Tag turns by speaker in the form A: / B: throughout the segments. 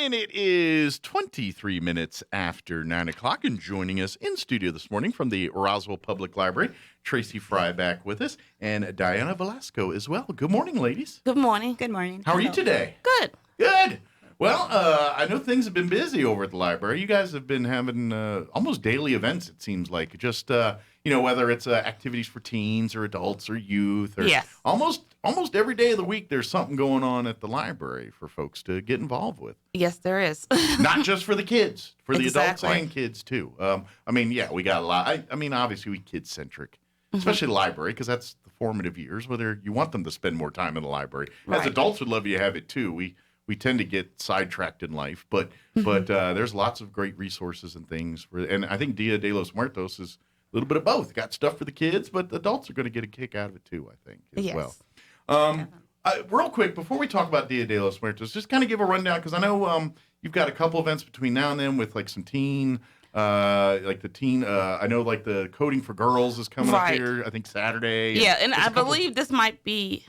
A: morning. It is 23 minutes after 9 o'clock, and joining us in studio this morning from the Roswell Public Library, Tracy Frie back with us, and Diana Velazco as well. Good morning, ladies.
B: Good morning.
C: Good morning.
A: How are you today?
B: Good.
A: Good. Well, I know things have been busy over at the library. You guys have been having almost daily events, it seems like. Just, whether it's activities for teens or adults or youth. Or
B: Yes.
A: Almost every day of the week, there's something going on at the library for folks to get involved with.
B: Yes, there is.
A: Not just for the kids, for the adults
B: Exactly.
A: and kids, too. We got a lot. Obviously, we kid-centric, especially the library, because that's the formative years, whether you want them to spend more time in the library. As
B: Right.
A: adults would love you to have it, too. We tend to get sidetracked in life, but there's lots of great resources and things. And I think Dia de los Muertos is a little bit of both. Got stuff for the kids, but the adults are going to get a kick out of it, too, I think, as
B: Yes.
A: well. Real quick, before we talk about Dia de los Muertos, just kind of give a rundown, because I know you've got a couple events between now and then with like some teen, I know like the Coding for Girls is coming up
B: Right.
A: here, I think Saturday.
B: Yeah, and
A: there's
B: I
A: a couple-
B: believe this might be,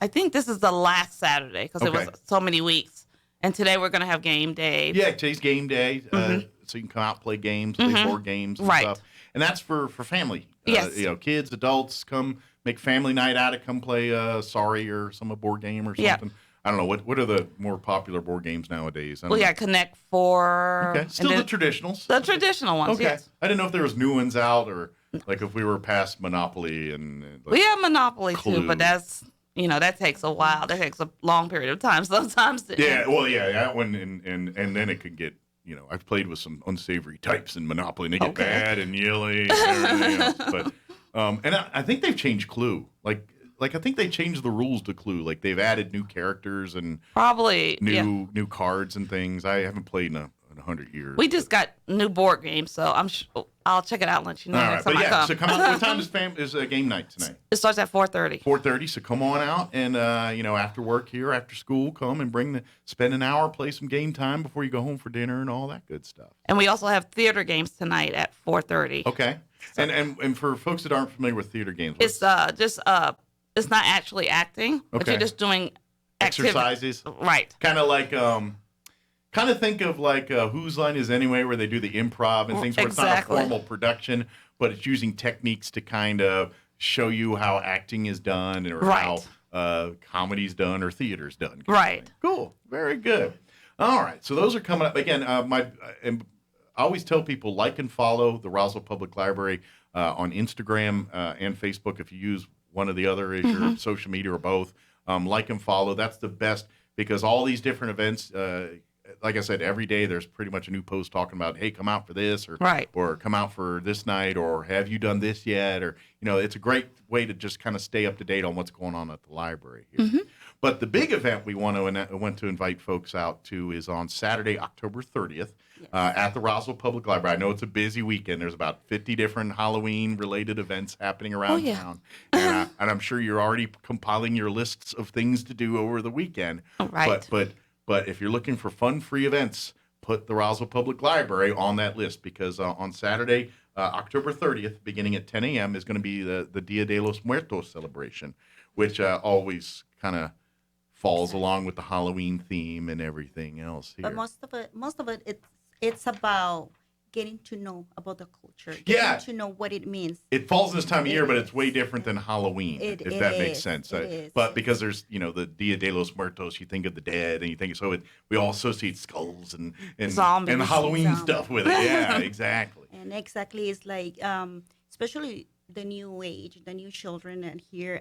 B: I think this is the last Saturday because it was
A: Okay.
B: so many weeks. And today we're going to have game day.
A: Yeah, today's game day, so you can come out, play games, play board games and
B: Right.
A: stuff. And that's for family.
B: Yes.
A: Kids, adults, come make family night out of come play Sorry or some board game or something.
B: Yeah.
A: I don't know, what are the more popular board games nowadays? I don't
B: We
A: know.
B: got Connect Four.
A: Okay,
B: and
A: still
B: then
A: the traditionals.
B: the traditional ones,
A: Okay.
B: yes.
A: I didn't know if there was new ones out or like if we were past Monopoly and
B: We have Monopoly
A: Clue.
B: too, but that's, that takes a while. That takes a long period of time sometimes.
A: that one and then it could get, I've played with some unsavory types in Monopoly and they get
B: Okay.
A: bad and yelly and everything else. But and I think they've changed Clue. Like I think they changed the rules to Clue. Like they've added new characters and
B: Probably, yeah.
A: new cards and things. I haven't played in 100 years.
B: We just got new board games, so I'll check it out and let you know
A: All right,
B: next
A: but
B: time I come.
A: so come on. What time is game night tonight?
B: It starts at 4:30.
A: 4:30. So come on out and after work here, after school, come and spend an hour, play some game time before you go home for dinner and all that good stuff.
B: And we also have theater games tonight at 4:30.
A: Okay. And for folks that aren't familiar with theater games,
B: It's it's not actually acting, but
A: Okay.
B: you're just doing activity.
A: exercises,
B: Right.
A: kind of like think of like Whose Line Is Anyway, where they do the improv and things where it's not a
B: Exactly.
A: formal production, but it's using techniques to kind of show you how acting is done or
B: Right.
A: how comedy's done or theater's done. kind of
B: Right.
A: thing. Cool. Very good. All right. So those are coming up again. I always tell people like and follow the Roswell Public Library on Instagram and Facebook. If you use one or the other as your social media or both, like and follow. That's the best because all these different events, like I said, every day there's pretty much a new post talking about, hey, come out for this or
B: Right.
A: or come out for this night or have you done this yet? Or, it's a great way to just kind of stay up to date on what's going on at the library here. But the big event we want to invite folks out to is on Saturday, October 30th at the Roswell Public Library. I know it's a busy weekend. There's about 50 different Halloween-related events happening around
B: yeah.
A: town. And I'm sure you're already compiling your lists of things to do over the weekend.
B: Right.
A: But if you're looking for fun-free events, put the Roswell Public Library on that list because on Saturday, October 30th, beginning at 10 a.m., is going to be the Dia de los Muertos celebration, which always kind of falls along with the Halloween theme and everything else here.
C: But most of it, it's about getting to know about the culture.
A: Yeah.
C: Getting to know what it means.
A: It falls this time of
C: It
A: year, but
C: is.
A: it's way different than Halloween,
C: It
A: if that makes
C: is.
A: sense.
C: It is.
A: But because there's, the Dia de los Muertos, you think of the dead, and you think we all associate skulls and
B: Zombies.
A: and Halloween
C: Zombies.
A: stuff with it. Yeah, exactly.
C: And exactly, it's like, especially the new age, the new children and here,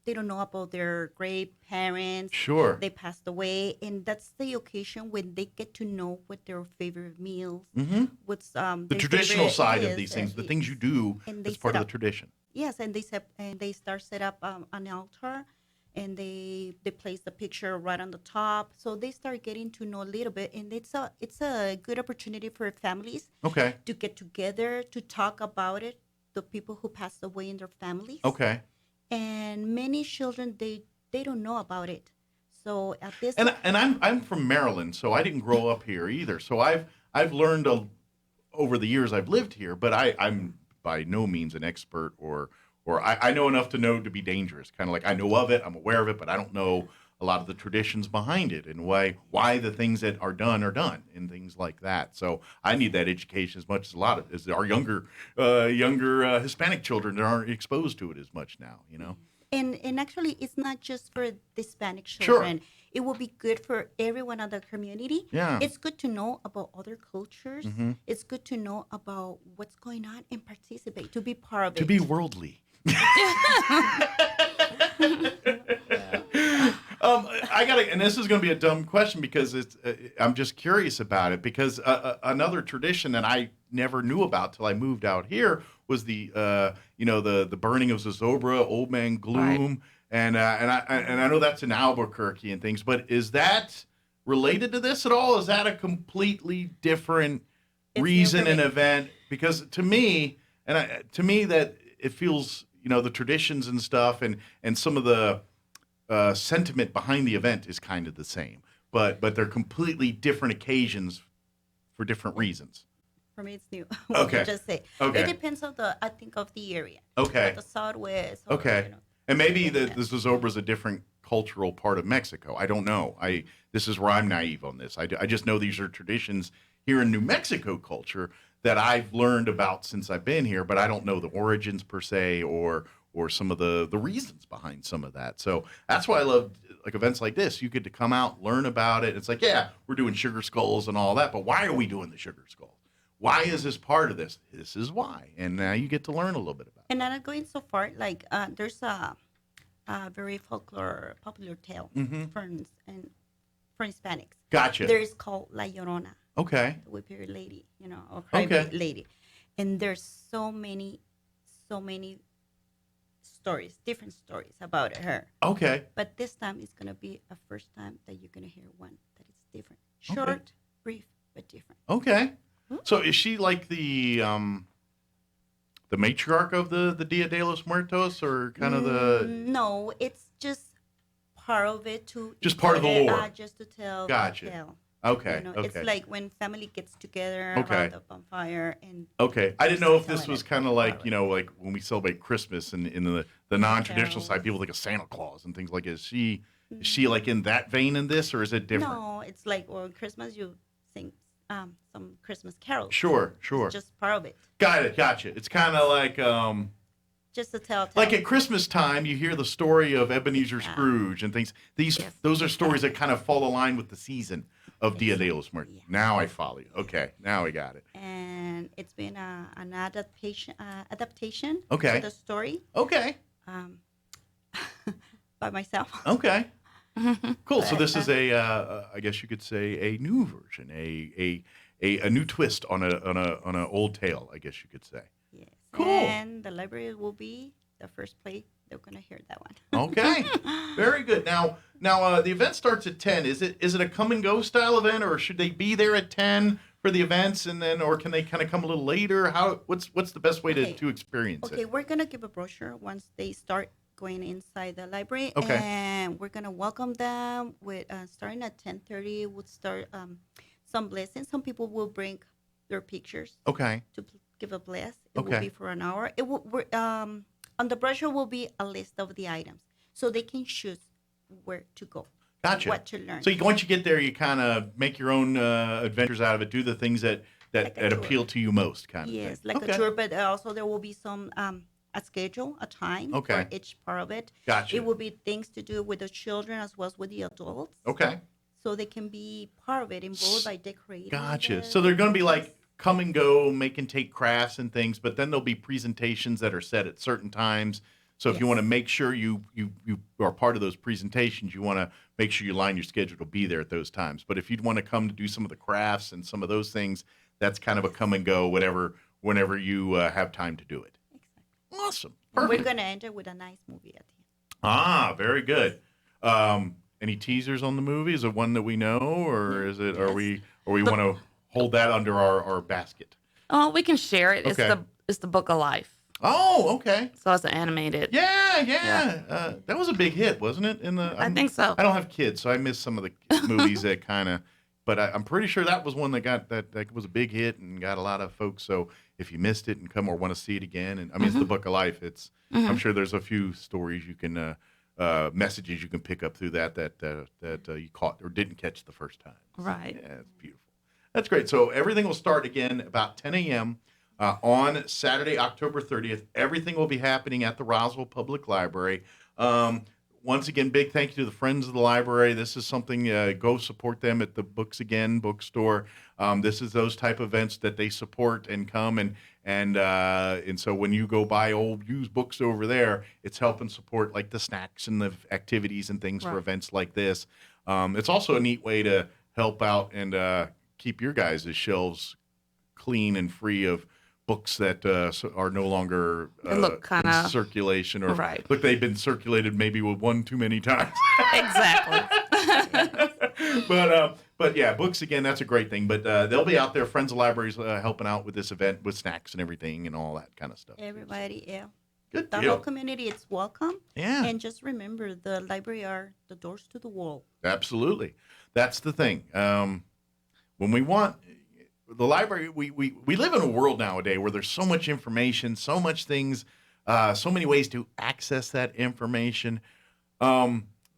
C: they don't know about their great parents.
A: Sure.
C: They passed away, and that's the occasion when they get to know what their favorite meals, what's
A: The
C: their
A: traditional
C: favorite-
A: side
C: yes,
A: of these things, the
C: yes.
A: things you do
C: And they
A: as part
C: set
A: of the
C: up-
A: tradition.
C: Yes, and they start set up an altar, and they place the picture right on the top. So they start getting to know a little bit, and it's a good opportunity for families
A: Okay.
C: to get together to talk about it. The people who passed away in their families.
A: Okay.
C: And many children they don't know about it. So at this
A: And I'm from Maryland, so I didn't grow up here either. So I've learned over the years I've lived here, but I'm by no means an expert or I know enough to know to be dangerous. Kind of like I know of it, I'm aware of it, but I don't know a lot of the traditions behind it and why the things that are done and things like that. So I need that education as much as as our younger Hispanic children that aren't exposed to it as much now.
C: And actually, it's not just for the Hispanic
A: Sure.
C: children. It will be good for everyone in the community.
A: Yeah.
C: It's good to know about other cultures.
A: Mhm.
C: It's good to know about what's going on and participate, to be part of it.
A: To be worldly. And this is going to be a dumb question because I'm just curious about it because another tradition that I never knew about till I moved out here was the burning of Zozobra, Old Man Gloom,
B: Right.
A: and I know that's in Albuquerque and things, but is that related to this at all? Is that a completely different
C: It's
A: reason
C: new
A: and
C: for me.
A: event? Because to me that it feels the traditions and stuff and some of the sentiment behind the event is kind of the same, but they're completely different occasions for different reasons.
C: For me, it's new.
A: Okay.
C: Just say.
A: Okay.
C: It depends on I think of the area.
A: Okay.
C: Like the Southwest. Or,
A: Okay. And maybe
C: something like
A: the Zozobra is a different cultural part of Mexico. I don't know. This is where I'm naive on this. I just know these are traditions here in New Mexico culture that I've learned about since I've been here, but I don't know the origins per se or some of the reasons behind some of that. So that's why I love like events like this. You get to come out, learn about it. It's like, yeah, we're doing sugar skulls and all that, but why are we doing the sugar skulls? Why is this part of this? This is why. And now you get to learn a little bit about it.
C: And I'm not going so far. Like there's a very popular tale for Hispanics.
A: Gotcha.
C: There's called La Llorona,
A: Okay.
C: the whippered lady, or crybaby lady. And there's so many stories, different stories about her.
A: Okay.
C: But this time it's gonna be a first time that you're gonna hear one that is different, short, brief, but different.
A: Okay. So is she like the matriarch of the Dia de los Muertos, or kind of the?
C: No, it's just part of it to
A: Just part of the lore.
C: just to tell.
A: Gotcha.
C: The tale.
A: Okay.
C: It's like when family gets together
A: Okay.
C: around the bonfire and.
A: Okay. I didn't know if this
C: Telling
A: was
C: it.
A: kind of like like when we celebrate Christmas and in the non-traditional side, people think of Santa Claus and things like. Is she like in that vein in this, or is it different?
C: No, it's like Christmas you sing some Christmas carols.
A: Sure.
C: It's just part of it.
A: Got it. Gotcha. It's kind of like
C: Just to tell.
A: like at Christmas time, you hear the story of Ebenezer Scrooge and things. Those are stories that kind of fall aligned with the season of Dia de los Muertos.
C: Yeah.
A: Now I follow you. Okay, now I got it.
C: And it's been an adaptation
A: Okay.
C: to the story
A: Okay,
C: by myself.
A: okay, cool. So this is I guess you could say a new version, a new twist on a old tale. I guess you could say.
C: Yes.
A: Cool.
C: And the library will be the first place they're gonna hear that one.
A: Okay, very good. Now the event starts at 10. Is it a come and go style event, or should they be there at 10 for the events, and then, or can they kind of come a little later? What's the best way
C: Okay.
A: to experience
C: Okay,
A: it?
C: we're gonna give a brochure once they start going inside the library,
A: Okay.
C: and we're gonna welcome them with starting at 10:30. We'll start some blessings. Some people will bring their pictures
A: Okay,
C: to give a bless. It
A: Okay.
C: will be for an hour. It will on the brochure will be a list of the items, so they can choose where to go,
A: gotcha.
C: what to learn.
A: So once you get there, you kind of make your own adventures out of it. Do the things that
C: Like a tour.
A: appeal to you most, kind of
C: Yes,
A: thing.
C: like
A: Okay.
C: a tour, but also there will be some a schedule, a time
A: Okay.
C: for each part of it.
A: Gotcha.
C: It will be things to do with the children as well as with the adults.
A: Okay,
C: So they can be part of it, involved by decorating.
A: gotcha.
C: the
A: So they're going to be
C: things.
A: like come and go, make and take crafts and things, but then there'll be presentations that are set at certain times. So if you
C: Yes.
A: want to make sure you are part of those presentations, you want to make sure you line your schedule to be there at those times. But if you'd want to come to do some of the crafts and some of those things, that's kind of a come and go, whenever you have time to do it.
C: Exactly.
A: Awesome.
C: And we're
A: Perfect.
C: going to enter with a nice movie at the end.
A: Ah, very good. Any teasers on the movie? Is it one that we know, or is it? Are we want to hold that under our basket?
B: Oh, we can share it.
A: Okay.
B: It's the Book of Life.
A: Oh, okay.
B: So it's an animated.
A: Yeah. That was a big hit, wasn't it?
B: I think so.
A: I don't have kids, so I missed some of the movies that kind of. But I'm pretty sure that was one that was a big hit and got a lot of folks. So if you missed it and come or want to see it again, and I mean it's the Book of Life. I'm sure there's a few stories you can messages you can pick up through that you caught or didn't catch the first time.
B: Right.
A: Yeah, it's beautiful. That's great. So everything will start again about 10 a.m. On Saturday, October 30th. Everything will be happening at the Roswell Public Library. Once again, big thank you to the Friends of the Library. This is something, go support them at the Books Again bookstore. This is those type of events that they support and come and so when you go buy old used books over there, it's helping support like the snacks and the activities and things for events like this. It's also a neat way to help out and keep your guys' shelves clean and free of books that are no longer
B: look
A: in circulation or look they've been circulated maybe with one too many times.
B: Exactly.
A: But yeah, Books Again, that's a great thing. But they'll be out there, Friends of Libraries, helping out with this event with snacks and everything and all that kind of stuff.
C: Everybody, yeah.
A: Good
C: The
A: deal.
C: whole community, it's welcome.
A: Yeah.
C: And just remember, the library are the doors to the world.
A: Absolutely. That's the thing. When we want the library, we live in a world nowadays where there's so much information, so much things, so many ways to access that information.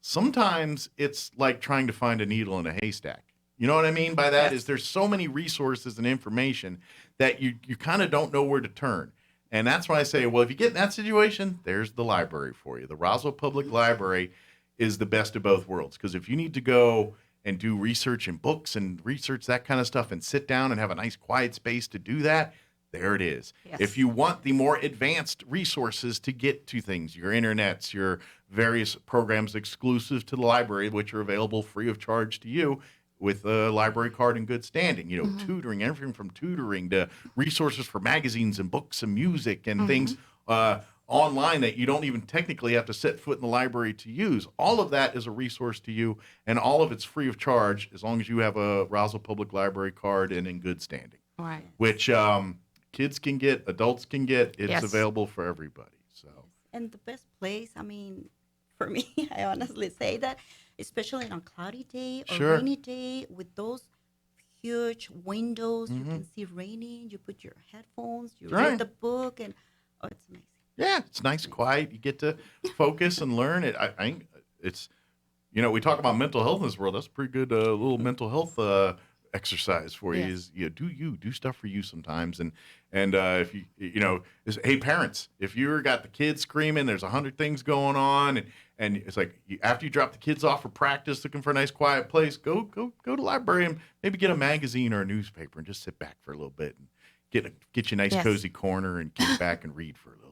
A: Sometimes it's like trying to find a needle in a haystack. You know what I mean by that? Is there's so many resources and information that you kind of don't know where to turn. And that's why I say, well, if you get in that situation, there's the library for you. The Roswell Public Library is the best of both worlds. Because if you need to go and do research in books and research that kind of stuff and sit down and have a nice quiet space to do that, there it is.
B: Yes.
A: If you want the more advanced resources to get to things, your internets, your various programs exclusive to the library, which are available free of charge to you with a library card in good standing, tutoring, everything from tutoring to resources for magazines and books and music and things online that you don't even technically have to set foot in the library to use. All of that is a resource to you, and all of it's free of charge as long as you have a Roswell Public Library card and in good standing.
B: Right.
A: Which kids can get, adults can get. It's available for everybody. So.
C: And the best place, I mean, for me, I honestly say that, especially on a cloudy day or rainy day with those huge windows, you can see raining, you put your headphones, you read the book, and it's amazing.
A: Yeah, it's nice, quiet. You get to focus and learn. I think it's, we talk about mental health in this world. That's a pretty good little mental health exercise for you. Is do stuff for you sometimes. And if hey parents, if you've got the kids screaming, there's 100 things going on, and it's like after you drop the kids off for practice, looking for a nice quiet place, go to the library and maybe get a magazine or a newspaper and just sit back for a little bit and get you a nice cozy corner and kick back and read for a little bit.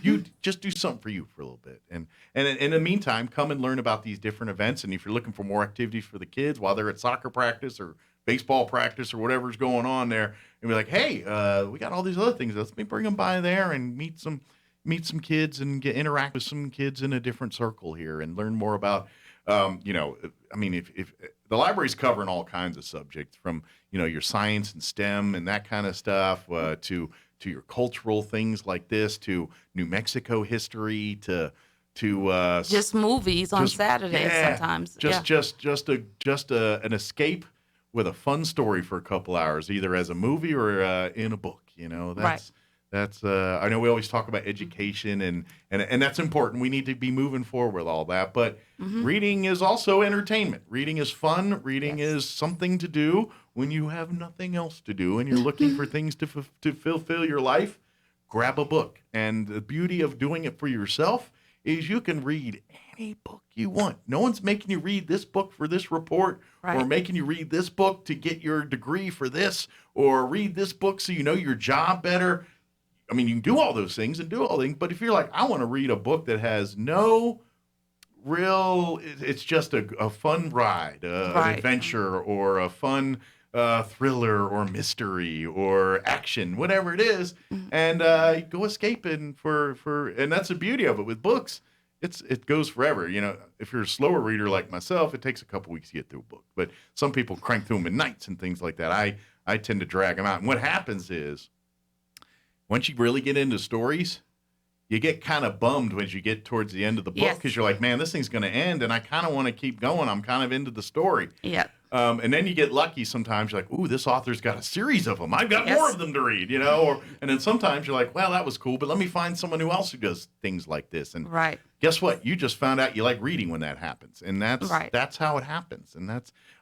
A: You just do something for you for a little bit. And in the meantime, come and learn about these different events. And if you're looking for more activities for the kids while they're at soccer practice or baseball practice or whatever's going on there, and be like, hey, we got all these other things. Let's bring them by there and meet some kids and interact with some kids in a different circle here and learn more about, if the library's covering all kinds of subjects from, your science and STEM and that kind of stuff to your cultural things like this, to New Mexico history, to
B: just movies on Saturdays sometimes.
A: Just an escape with a fun story for a couple hours, either as a movie or in a book. That's I know we always talk about education and that's important. We need to be moving forward with all that, but reading is also entertainment. Reading is fun. Reading is something to do when you have nothing else to do and you're looking for things to fulfill your life. Grab a book, and the beauty of doing it for yourself is you can read any book you want. No one's making you read this book for this report or making you read this book to get your degree for this or read this book so you know your job better. I mean, you can do all those things and do all things, but if you're like, I want to read a book that has no real, it's just a fun ride, an adventure or a fun thriller or mystery or action, whatever it is, and go escaping and that's the beauty of it with books. It goes forever. If you're a slower reader like myself, it takes a couple weeks to get through a book, but some people crank through them in nights and things like that. I tend to drag them out. And what happens is, once you really get into stories, you get kind of bummed when you get towards the end of the book because you're like, man, this thing's going to end, and I kind of want to keep going. I'm kind of into the story.
B: Yeah.
A: And then you get lucky sometimes. You're like, ooh, this author's got a series of them. I've got
B: Yes.
A: more of them to read, you know? And then sometimes you're like, well, that was cool, but let me find someone who does things like this. And
B: Right.
A: guess what? You just found out you like reading when that happens. And that's how it happens. And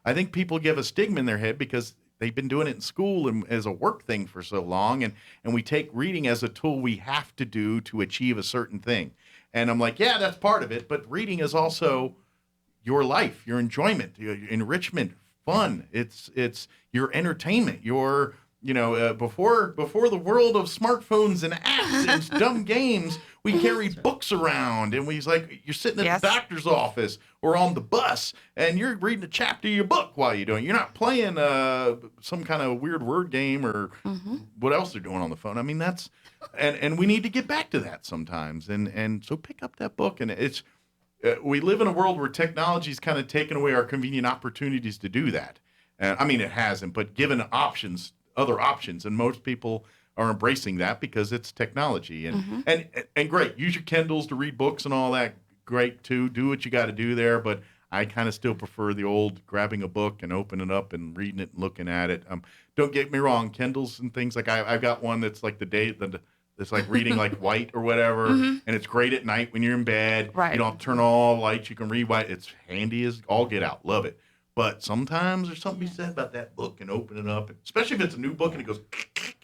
A: I think people give a stigma in their head because they've been doing it in school and as a work thing for so long. And we take reading as a tool we have to do to achieve a certain thing. And I'm like, yeah, that's part of it. But reading is also your life, your enjoyment, your enrichment, fun. It's your entertainment, your, before the world of smartphones and apps and dumb games, we carried books around, and you're sitting at
B: Yes.
A: the doctor's office or on the bus, and you're reading a chapter of your book while you're doing it. You're not playing some kind of weird word game or what else they're doing on the phone. I mean, and we need to get back to that sometimes. And so pick up that book, and we live in a world where technology's kind of taken away our convenient opportunities to do that. I mean, it hasn't, but given other options, and most people are embracing that because it's technology. And great, use your Kindles to read books and all that. Great too. Do what you got to do there, but I kind of still prefer the old grabbing a book and opening it up and reading it and looking at it. Don't get me wrong, Kindles and things like I've got one that's like it's like reading like white or whatever, and it's great at night when you're in bed.
B: Right.
A: You don't have to turn on all the lights. You can read white. It's handy as all get out. Love it. But sometimes there's something to be said about that book and opening it up, especially if it's a new book and it goes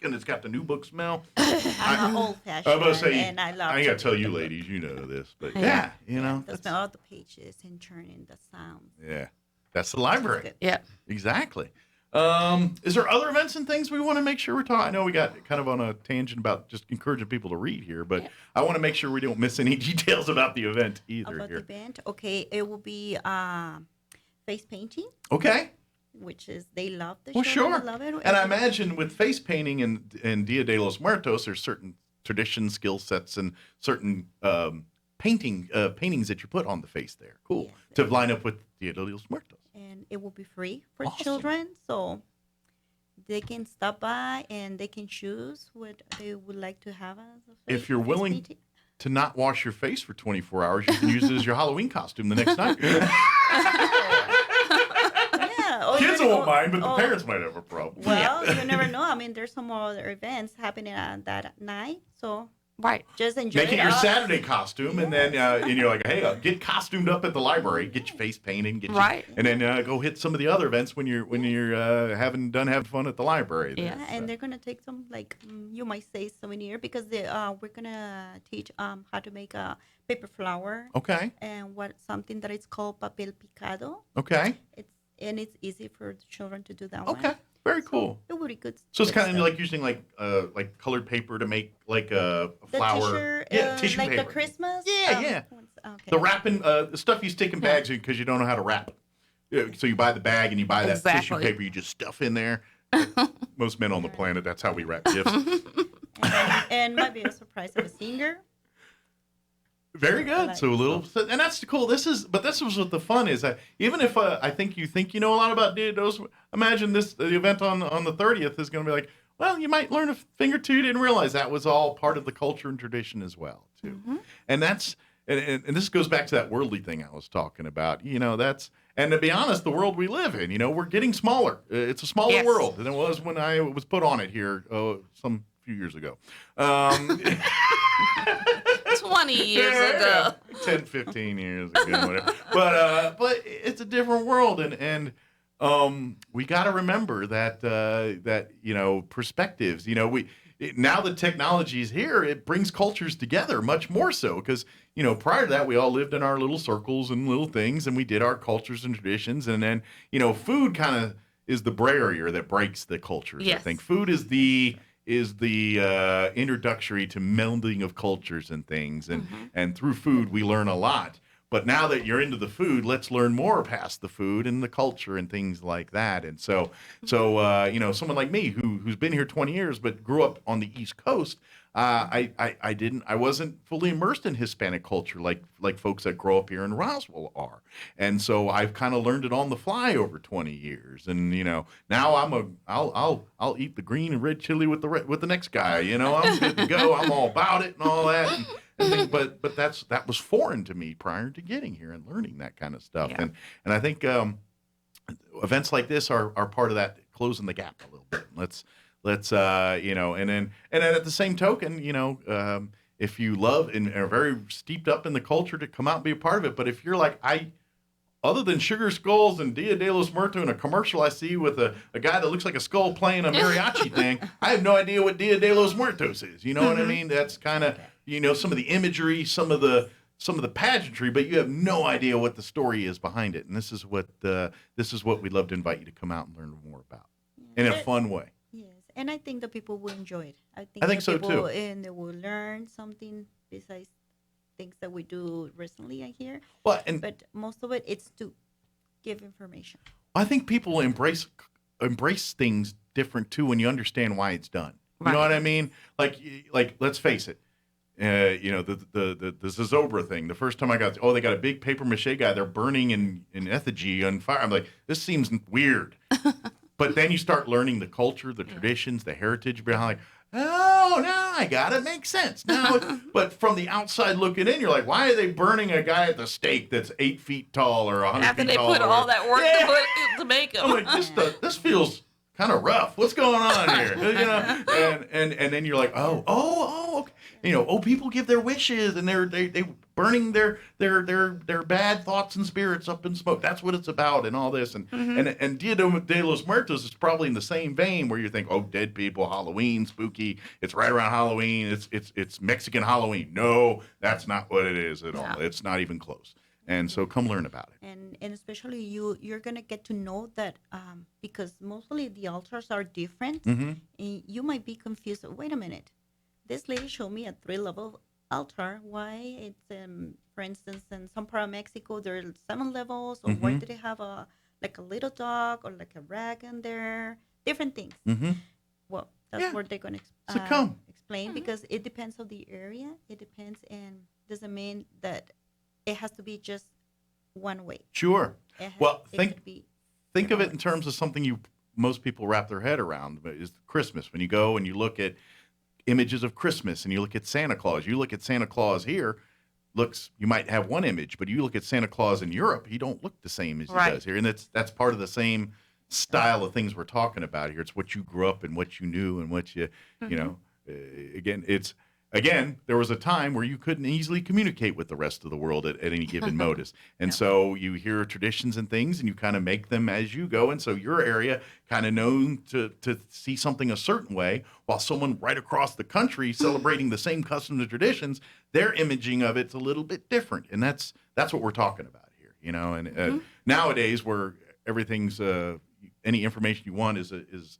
A: and it's got the new book smell.
C: I'm old-fashioned,
A: I was about to say,
C: and I love
A: I ain't got to tell you ladies, you know this, but
B: Yeah.
C: the smell of the pages and turning the sound.
A: Yeah, that's the library.
C: Good.
B: Yeah.
A: Exactly. Is there other events and things we want to make sure we're talking? I know we got kind of on a tangent about just encouraging people to read here, but I want to make sure we don't miss any details about the event either
C: About
A: here.
C: the event, okay, it will be face painting,
A: Okay.
C: which is they love the
A: Well,
C: show.
A: sure.
C: They love it.
A: And I imagine with face painting and Dia de los Muertos, there's certain tradition skill sets and certain paintings that you put on the face there. Cool.
C: Yes.
A: To line up with Dia de los Muertos.
C: And it will be free for
A: Awesome.
C: children, so they can stop by and they can choose what they would like to have as a face.
A: If you're
C: face
A: willing
C: painting.
A: to not wash your face for 24 hours, you can use it as your Halloween costume the next night.
C: Yeah. or
A: Kids
C: you-
A: won't
C: or-
A: mind, but the
C: or-
A: parents might have a problem.
C: Well, you never know. I mean, there's some other events happening on that night, so
B: Right.
C: just enjoy
A: Make it your
C: all.
A: Saturday costume, and then and you're like, hey, get costumed up at the library, get your face painted,
B: Right.
A: and then go hit some of the other events when you're having fun at the library.
B: Yeah.
C: Yeah, and they're gonna take some you might say souvenir because we're gonna teach how to make a paper flower
A: Okay.
C: and something that is called Papel Picado.
A: Okay.
C: It's easy for the children to do that
A: Okay.
C: one.
A: Very cool.
C: It would be good.
A: So it's
C: good
A: kind of
C: stuff.
A: like using like colored paper to make like a
C: the
A: flower.
C: tissue,
A: Tissue
C: like
A: paper.
C: the Christmas.
A: Yeah, yeah.
C: ones. Okay.
A: The wrapping, the stuff you stick in bags because you don't know how to wrap. Yeah, so you buy the bag and you buy that tissue
B: Exactly.
A: paper you just stuff in there. Most men on the planet, that's how we wrap gifts.
C: and might be a surprise of a singer.
A: Very good.
C: Like-
A: So a little, and that's the cool. This is what the fun is. Even if I think you know a lot about Dia de los, imagine the event on the 30th is going to be like, well, you might learn a thing or two. You didn't realize that was all part of the culture and tradition as well, too. And that's and this goes back to that worldly thing I was talking about. And to be honest, the world we live in, we're getting smaller. It's a smaller
B: Yes.
A: world than it was when I was put on it here some few years ago.
B: 20 years ago.
A: 10, 15 years ago, whatever. But it's a different world, and we got to remember that perspectives. Now that technology is here, it brings cultures together much more so because prior to that we all lived in our little circles and little things, and we did our cultures and traditions, and then food kind of is the barrier that breaks the cultures. I
B: Yes.
A: think food is the introductory to melding of cultures and things, and through food we learn a lot. But now that you're into the food, let's learn more past the food and the culture and things like that. And so someone like me who's been here 20 years but grew up on the East Coast, I wasn't fully immersed in Hispanic culture like folks that grow up here in Roswell are. And so I've kind of learned it on the fly over 20 years. And now I'll eat the green and red chili with the next guy. I'm good to go. I'm all about it and all that. But that was foreign to me prior to getting here and learning that kind of stuff.
B: Yeah.
A: And I think events like this are part of that, closing the gap a little bit. Let's and then at the same token, if you love and are very steeped up in the culture, to come out and be a part of it. But if you're like, other than Sugar Skulls and Dia de los Muertos and a commercial I see with a guy that looks like a skull playing a mariachi thing, I have no idea what Dia de los Muertos is. You know what I mean? That's kind of, some of the imagery, some of the pageantry, but you have no idea what the story is behind it. And this is what we'd love to invite you to come out and learn more about in a fun way.
C: Yes, and I think the people will enjoy it. I think
A: that so
C: people,
A: too.
C: And they will learn something besides things that we do recently here.
A: But
C: most of it's to give information.
A: I think people embrace things different too when you understand why it's done. You know what I mean? Like let's face it. The Zozobra thing. The first time I got, they got a big paper mache guy. They're burning in effigy on fire. I'm like, this seems weird. But then you start learning the culture, the traditions, the heritage behind. Now I got it. Makes sense. But from the outside looking in, you're like, why are they burning a guy at the stake that's 8 feet tall or 100
B: After
A: feet tall?
B: After they put all that work to make him.
A: I'm like, this feels kind of rough. What's going on here? And then you're like, okay. People give their wishes and they burning their bad thoughts and spirits up in smoke. That's what it's about, and all this. And Dia de los Muertos is probably in the same vein where you think, dead people, Halloween, spooky. It's right around Halloween. It's Mexican Halloween. No, that's not what it is at all. It's not even close. And so come learn about it.
C: And especially you're gonna get to know that because mostly the altars are different. And you might be confused. Wait a minute. This lady showed me a 3-level altar. Why it's for instance in some part of Mexico there are 7 levels, or why do they have a little dog or like a rag in there? Different things. Well, that's where they're gonna explain because it depends on the area. It depends, and doesn't mean that it has to be just one way.
A: Sure. Think of it in terms of something most people wrap their head around. But is Christmas, when you go and you look at images of Christmas and you look at Santa Claus. You look at Santa Claus here, you might have one image, but you look at Santa Claus in Europe, he don't look the same as he does here. And that's part of the same style of things we're talking about here. It's what you grew up and what you knew and what Again, there was a time where you couldn't easily communicate with the rest of the world at any given modus. And so you hear traditions and things and you kind of make them as you go. And so your area kind of known to see something a certain way, while someone right across the country celebrating the same customs and traditions, their imaging of it's a little bit different. And that's what we're talking about here, And nowadays, where everything's any information you want is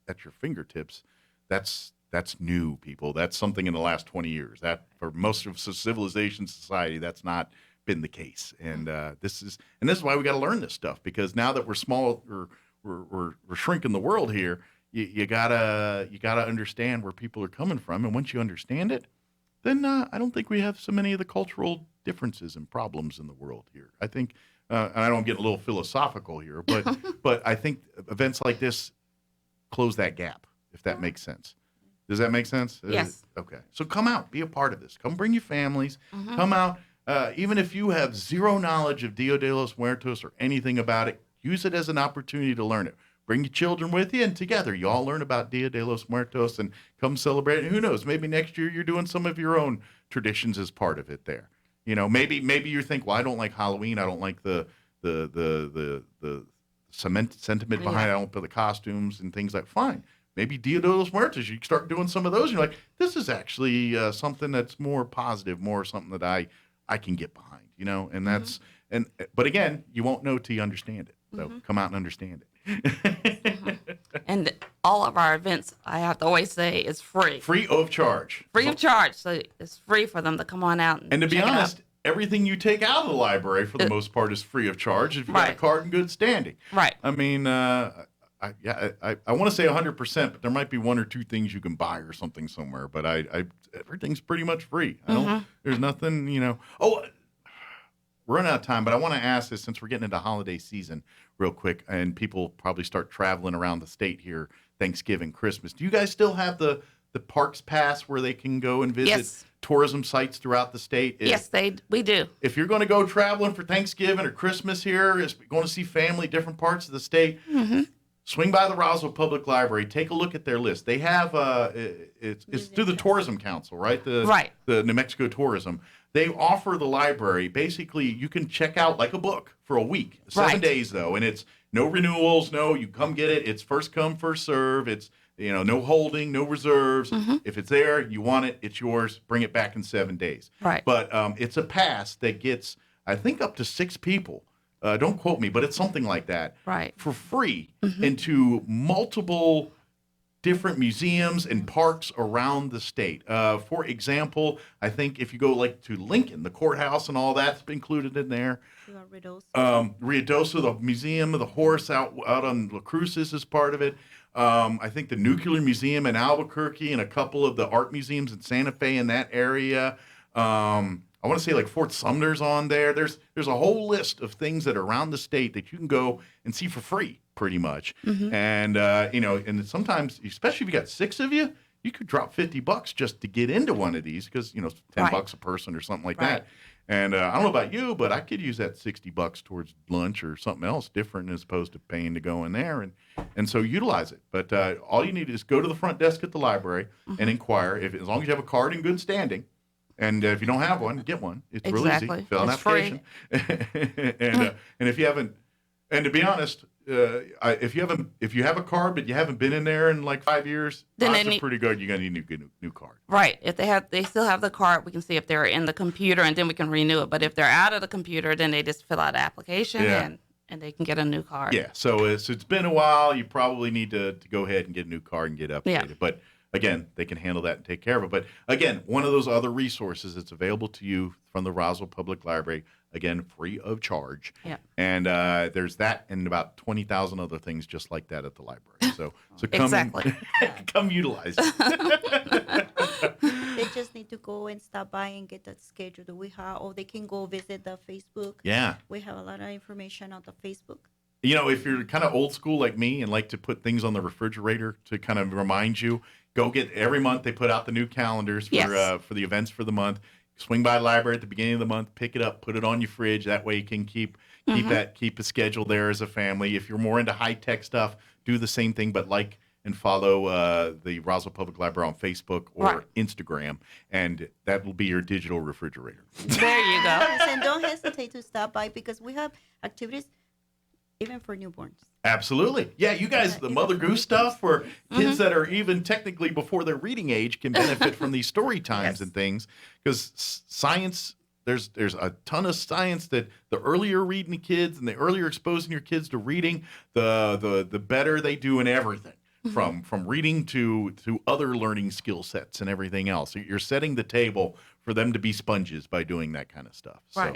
A: at your fingertips, that's new, people. That's something in the last 20 years. That for most of civilization, society, that's not been the case. And this is why we got to learn this stuff, because now that we're small, we're shrinking the world here. You gotta understand where people are coming from, and once you understand it, then I don't think we have so many of the cultural differences and problems in the world here. I think, and I don't get a little philosophical here, but I think events like this close that gap, if that makes sense. Does that make sense?
B: Yes.
A: Okay. So come out, be a part of this. Come bring your families. Come out. Even if you have zero knowledge of Dia de los Muertos or anything about it, use it as an opportunity to learn it. Bring your children with you, and together you all learn about Dia de los Muertos and come celebrate. And who knows? Maybe next year you're doing some of your own traditions as part of it there. Maybe you think, well, I don't like Halloween. I don't like the sentiment behind it. I don't put the costumes and things like. Fine. Maybe Dia de los Muertos, you start doing some of those, and you're like, this is actually something that's more positive, more something that I can get behind, and that's, but again, you won't know till you understand it. So come out and understand it.
B: And all of our events, I have to always say, is free.
A: Free of charge.
B: Free of charge. So it's free for them to come on out. And
A: to be honest, everything you take out of the library, for the most part, is free of charge if you've got a card in good standing.
B: Right.
A: I mean, I want to say 100%, but there might be one or two things you can buy or something somewhere. But everything's pretty much free. There's nothing, Oh, we're running out of time, but I want to ask this, since we're getting into holiday season real quick, and people probably start traveling around the state here, Thanksgiving, Christmas. Do you guys still have the the Parks Pass where they can go and visit
B: Yes.
A: tourism sites throughout the state?
B: Yes, we do.
A: If you're going to go traveling for Thanksgiving or Christmas here, is going to see family, different parts of the state, swing by the Roswell Public Library. Take a look at their list. They have it's through the Tourism Council, right? The New Mexico Tourism. They offer the library. Basically, you can check out like a book for a week, 7 days though, and it's no renewals. No, you come get it. It's first come, first serve. It's no holding, no reserves. If it's there, you want it, it's yours. Bring it back in 7 days.
B: Right.
A: But it's a pass that gets, I think, up to 6 people. Don't quote me, but it's something like that.
B: Right.
A: For free into multiple different museums and parks around the state. For example, I think if you go like to Lincoln, the courthouse and all that's included in there. Ruidoso, the Museum of the Horse out on La Cruces is part of it. I think the Nuclear Museum in Albuquerque and a couple of the art museums in Santa Fe in that area. I want to say like Fort Sumner's on there. There's a whole list of things that are around the state that you can go and see for free, pretty much. And and sometimes, especially if you got 6 of you, you could drop $50 just to get into one of these because $10 a person or something like that. And I don't know about you, but I could use that $60 towards lunch or something else different as opposed to paying to go in there, and so utilize it. But all you need is go to the front desk at the library and inquire. As long as you have a card in good standing. And if you don't have one, get one. It's really easy. Fill out an application. And if you haven't, and to be honest, if you have a card but you haven't been in there in like 5 years,
B: then
A: odds are pretty good you're gonna need a new card.
B: Right. If they still have the card, we can see if they're in the computer, and then we can renew it. But if they're out of the computer, then they just fill out an application and they can get a new card.
A: Yeah. So it's been a while. You probably need to go ahead and get a new card and get updated.
B: Yeah.
A: But again, they can handle that and take care of it. But again, one of those other resources that's available to you from the Roswell Public Library, again, free of charge.
B: Yeah.
A: And there's that and about 20,000 other things just like that at the library. So come come utilize it.
C: They just need to go and stop by and get that schedule that we have, or they can go visit the Facebook.
A: Yeah.
C: We have a lot of information on the Facebook.
A: If you're kind of old school like me and like to put things on the refrigerator to kind of remind you, go get every month they put out the new calendars for the events for the month. Swing by the library at the beginning of the month, pick it up, put it on your fridge. That way you can keep a schedule there as a family. If you're more into high tech stuff, do the same thing, but like and follow the Roswell Public Library on Facebook or Instagram, and that will be your digital refrigerator.
B: There you go.
C: And don't hesitate to stop by because we have activities even for newborns.
A: Absolutely. Yeah, you guys, the Mother Goose stuff for kids that are even technically before their reading age can benefit from these story times and things. Because science, there's a ton of science that the earlier reading the kids and the earlier exposing your kids to reading, the better they do in everything. From reading to other learning skill sets and everything else. You're setting the table for them to be sponges by doing that kind of stuff. So,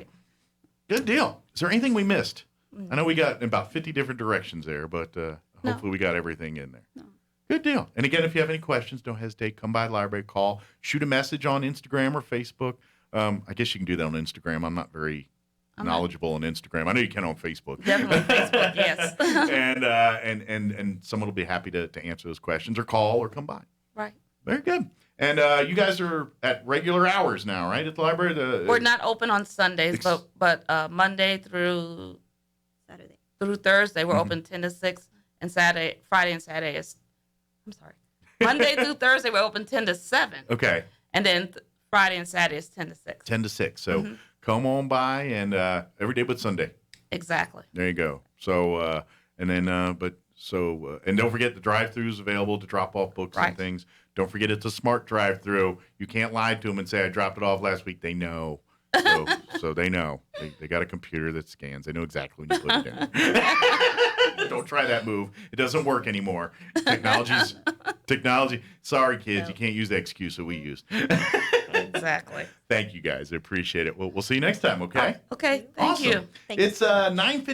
A: good deal. Is there anything we missed? I know we got about 50 different directions there, but hopefully we got everything in there. No. Good deal. And again, if you have any questions, don't hesitate. Come by the library, call, shoot a message on Instagram or Facebook. I guess you can do that on Instagram. I'm not very knowledgeable on Instagram. I know you can on Facebook.
B: Definitely Facebook, yes.
A: and someone will be happy to answer those questions or call or come by.
B: Right.
A: Very good. And you guys are at regular hours now, right, at the library?
B: We're not open on Sundays, but Monday through Thursday, we're open 10 to 6, and Friday and Saturday is, Monday through Thursday, we're open 10 to 7.
A: Okay.
B: And then Friday and Saturday is 10 to 6.
A: 10 to 6. So come on by and every day but Sunday.
B: Exactly.
A: There you go. So, and don't forget the drive-throughs available to drop off books and things. Don't forget it's a smart drive-through. You can't lie to them and say, I dropped it off last week. They know. So they know. They got a computer that scans. They know exactly when you put it down. Don't try that move. It doesn't work anymore. Technology. Sorry, kids. You can't use the excuse that we used.
B: Exactly.
A: Thank you, guys. I appreciate it. We'll see you next time, okay?
B: Okay. Thank you.
A: It's 9:50.